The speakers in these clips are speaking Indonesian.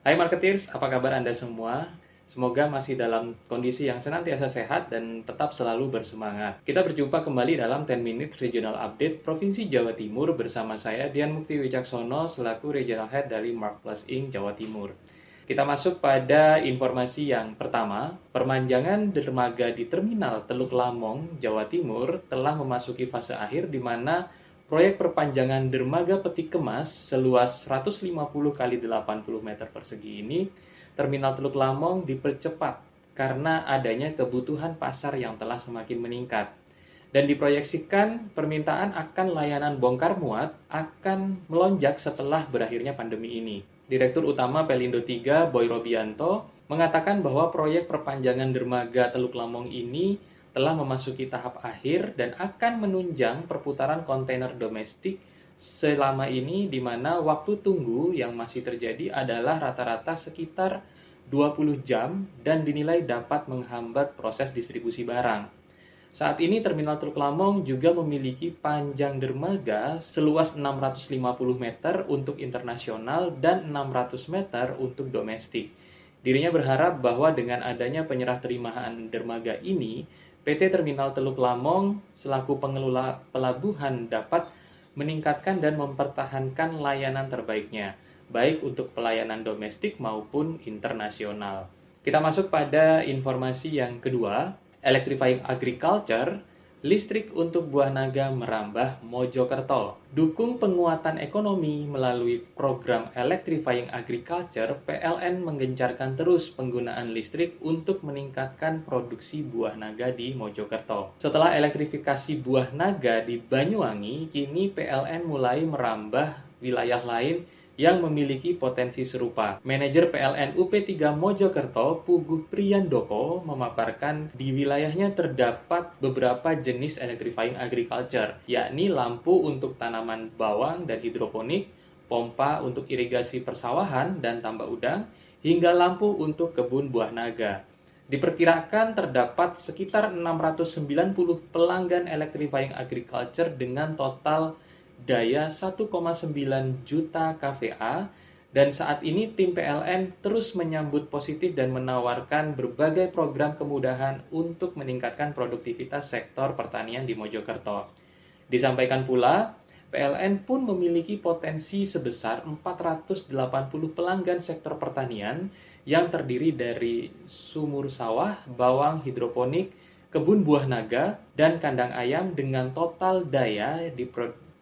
Hai marketeers, apa kabar Anda semua? Semoga masih dalam kondisi yang senantiasa sehat dan tetap selalu bersemangat. Kita berjumpa kembali dalam 10 Minutes Regional Update Provinsi Jawa Timur bersama saya Dian Mukti Wicaksono selaku Regional Head dari Mark Plus Inc. Jawa Timur. Kita masuk pada informasi yang pertama, perpanjangan dermaga di Terminal Teluk Lamong, Jawa Timur telah memasuki fase akhir di mana proyek perpanjangan dermaga peti kemas seluas 150 kali 80 meter persegi ini, Terminal Teluk Lamong dipercepat karena adanya kebutuhan pasar yang telah semakin meningkat. Dan diproyeksikan permintaan akan layanan bongkar muat akan melonjak setelah berakhirnya pandemi ini. Direktur Utama Pelindo 3, Boy Robianto, mengatakan bahwa proyek perpanjangan dermaga Teluk Lamong ini telah memasuki tahap akhir dan akan menunjang perputaran kontainer domestik selama ini, di mana waktu tunggu yang masih terjadi adalah rata-rata sekitar 20 jam dan dinilai dapat menghambat proses distribusi barang. Saat ini Terminal Teluk Lamong juga memiliki panjang dermaga seluas 650 meter untuk internasional dan 600 meter untuk domestik. Dirinya berharap bahwa dengan adanya penyerah terimaan dermaga ini, PT Terminal Teluk Lamong selaku pengelola pelabuhan dapat meningkatkan dan mempertahankan layanan terbaiknya, baik untuk pelayanan domestik maupun internasional. Kita masuk pada informasi yang kedua, Electrifying Agriculture, listrik untuk buah naga merambah Mojokerto. Dukung penguatan ekonomi melalui program Electrifying Agriculture, PLN menggencarkan terus penggunaan listrik untuk meningkatkan produksi buah naga di Mojokerto. Setelah elektrifikasi buah naga di Banyuwangi, kini PLN mulai merambah wilayah lain yang memiliki potensi serupa. Manajer PLN UP3 Mojokerto, Puguh Priyandoko, memaparkan di wilayahnya terdapat beberapa jenis electrifying agriculture, yakni lampu untuk tanaman bawang dan hidroponik, pompa untuk irigasi persawahan dan tambak udang, hingga lampu untuk kebun buah naga. Diperkirakan terdapat sekitar 690 pelanggan electrifying agriculture dengan total daya 1,9 juta kVA, dan saat ini tim PLN terus menyambut positif dan menawarkan berbagai program kemudahan untuk meningkatkan produktivitas sektor pertanian di Mojokerto. Disampaikan pula, PLN pun memiliki potensi sebesar 480 pelanggan sektor pertanian yang terdiri dari sumur sawah, bawang hidroponik, kebun buah naga, dan kandang ayam dengan total daya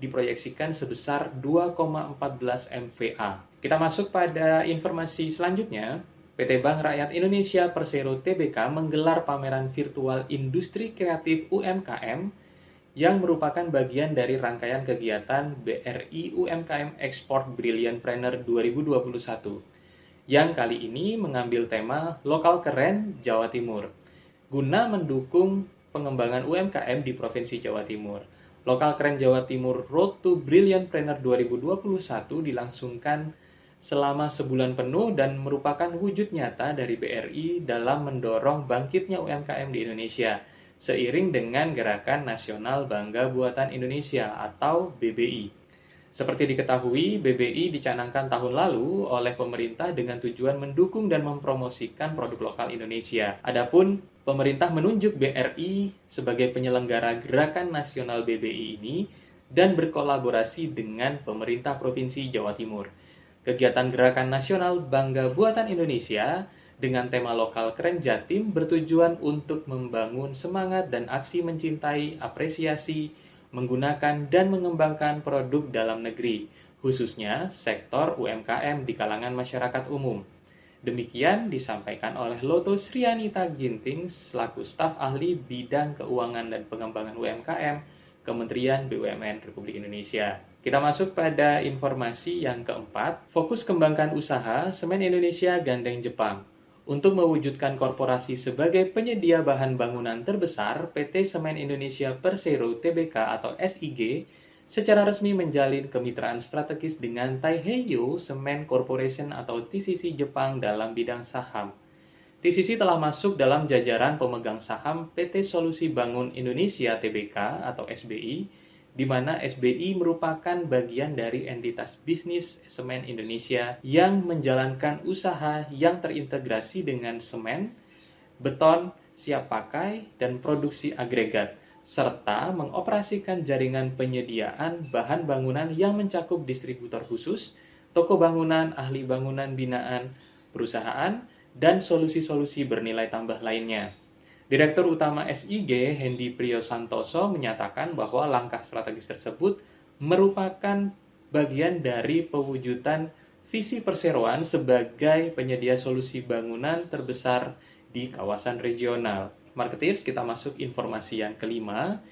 diproyeksikan sebesar 2,14 MVA. Kita masuk pada informasi selanjutnya. PT Bank Rakyat Indonesia Persero Tbk menggelar pameran virtual industri kreatif UMKM yang merupakan bagian dari rangkaian kegiatan BRI UMKM Export Brilliantpreneur 2021 yang kali ini mengambil tema Lokal Keren Jawa Timur guna mendukung pengembangan UMKM di Provinsi Jawa Timur. Lokal Keren Jawa Timur Road to Brilliantpreneur 2021 dilangsungkan selama sebulan penuh dan merupakan wujud nyata dari BRI dalam mendorong bangkitnya UMKM di Indonesia, seiring dengan Gerakan Nasional Bangga Buatan Indonesia atau BBI. Seperti diketahui, BBI dicanangkan tahun lalu oleh pemerintah dengan tujuan mendukung dan mempromosikan produk lokal Indonesia. Adapun pemerintah menunjuk BRI sebagai penyelenggara Gerakan Nasional BBI ini dan berkolaborasi dengan pemerintah Provinsi Jawa Timur. Kegiatan Gerakan Nasional Bangga Buatan Indonesia dengan tema Lokal Keren Jatim bertujuan untuk membangun semangat dan aksi mencintai, apresiasi, menggunakan dan mengembangkan produk dalam negeri, khususnya sektor UMKM di kalangan masyarakat umum. Demikian disampaikan oleh Loto Srianita Ginting selaku staf ahli bidang keuangan dan pengembangan UMKM Kementerian BUMN Republik Indonesia. Kita masuk pada informasi yang keempat, fokus kembangkan usaha Semen Indonesia gandeng Jepang. Untuk mewujudkan korporasi sebagai penyedia bahan bangunan terbesar, PT Semen Indonesia Persero Tbk atau SIG secara resmi menjalin kemitraan strategis dengan Taiheiyo Cement Corporation atau TCC Jepang dalam bidang saham. TCC telah masuk dalam jajaran pemegang saham PT Solusi Bangun Indonesia Tbk atau SBI di mana SBI merupakan bagian dari entitas bisnis Semen Indonesia yang menjalankan usaha yang terintegrasi dengan semen, beton, siap pakai, dan produksi agregat, serta mengoperasikan jaringan penyediaan bahan bangunan yang mencakup distributor khusus, toko bangunan, ahli bangunan binaan, perusahaan, dan solusi-solusi bernilai tambah lainnya. Direktur Utama SIG, Hendy Priyosantoso, menyatakan bahwa langkah strategis tersebut merupakan bagian dari pewujudan visi perseroan sebagai penyedia solusi bangunan terbesar di kawasan regional. Marketeers, kita masuk informasi yang kelima.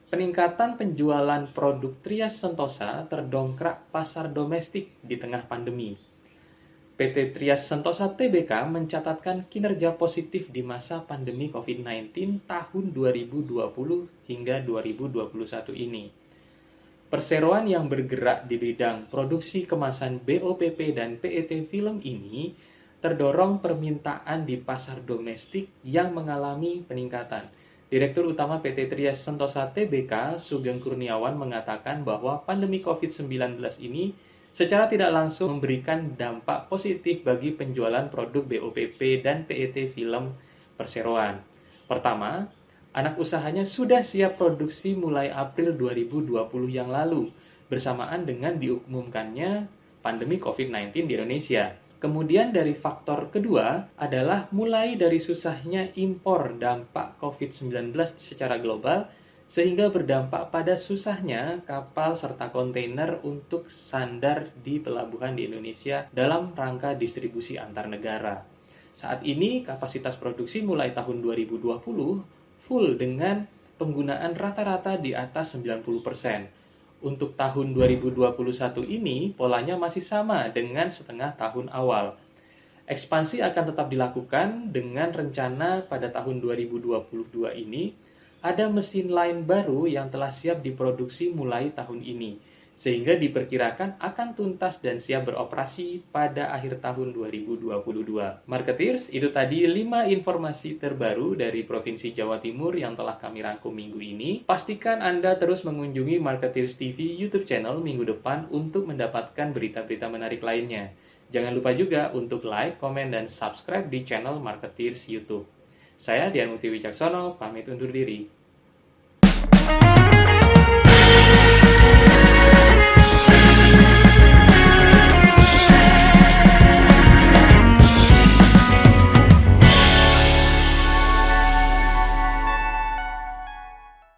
Peningkatan penjualan produk Trias Sentosa terdongkrak pasar domestik di tengah pandemi. PT Trias Sentosa Tbk mencatatkan kinerja positif di masa pandemi COVID-19 tahun 2020 hingga 2021 ini. Perseroan yang bergerak di bidang produksi kemasan BOPP dan PET film ini terdorong permintaan di pasar domestik yang mengalami peningkatan. Direktur Utama PT Trias Sentosa Tbk, Sugeng Kurniawan, mengatakan bahwa pandemi COVID-19 ini secara tidak langsung memberikan dampak positif bagi penjualan produk BOPP dan PET film perseroan. Pertama, anak usahanya sudah siap produksi mulai April 2020 yang lalu, bersamaan dengan diumumkannya pandemi COVID-19 di Indonesia. Kemudian dari faktor kedua adalah mulai dari susahnya impor dampak COVID-19 secara global, sehingga berdampak pada susahnya kapal serta kontainer untuk sandar di pelabuhan di Indonesia dalam rangka distribusi antar negara. Saat ini kapasitas produksi mulai tahun 2020 full dengan penggunaan rata-rata di atas 90%. Untuk tahun 2021 ini polanya masih sama dengan setengah tahun awal. Ekspansi akan tetap dilakukan dengan rencana pada tahun 2022 ini ada mesin lain baru yang telah siap diproduksi mulai tahun ini, sehingga diperkirakan akan tuntas dan siap beroperasi pada akhir tahun 2022. Marketeers, itu tadi 5 informasi terbaru dari Provinsi Jawa Timur yang telah kami rangkum minggu ini. Pastikan Anda terus mengunjungi Marketeers TV YouTube channel minggu depan untuk mendapatkan berita-berita menarik lainnya. Jangan lupa juga untuk like, komen, dan subscribe di channel Marketeers YouTube. Saya Dian Mukti Wicaksono, pamit undur diri.